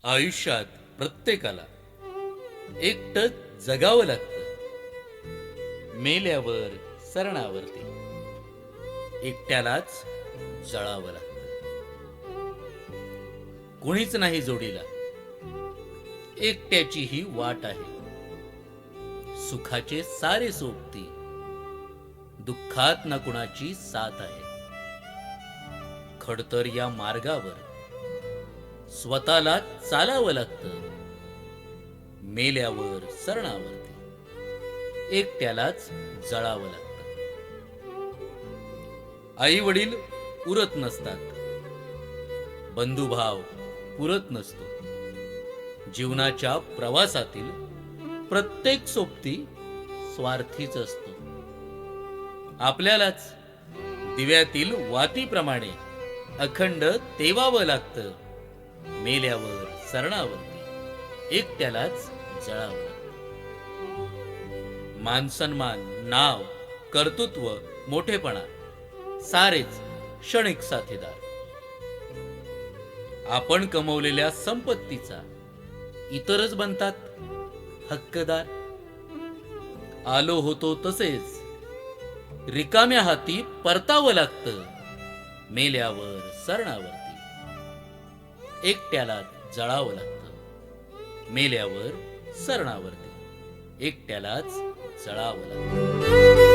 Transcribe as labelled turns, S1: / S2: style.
S1: आयुष्यात प्रत्येकाला एकटंच जगावं लागतं. मेल्यावर सरणावरती एकट्यालाच जळावं लागतं. कोणीच नाही जोडीला, एकट्याची ही वाट आहे. सुखाचे सारे सोबती, दुःखात न कुणाची साथ आहे. खडतर या मार्गावर स्वतःला चालावं लागतं. मेल्यावर सरणावरती एकट्यालाच जळावं लागतं. आई वडील उरत नसतात, बंधुभाव पुरत नसतो. जीवनाच्या प्रवासातील प्रत्येक सोबती स्वार्थीच असतो. आपल्यालाच दिव्यातील वातीप्रमाणे अखंड तेवावं लागतं. मेल्यावर सरणावरती एकट्यालाच जळावं लागतं. मानसन्मान, नाव, कर्तृत्व, मोठेपणा सारेच क्षणिक साथीदार. आपण कमवलेल्या संपत्तीचा इतरच बनतात हक्कदार. आलो होतो तसेच रिकाम्या हाती परतावं लागतं. मेल्यावर सरणावरती एकट्यालाच जळावं लागतं. मेल्यावर सरणावरती एकट्यालाच जळावं लागतं.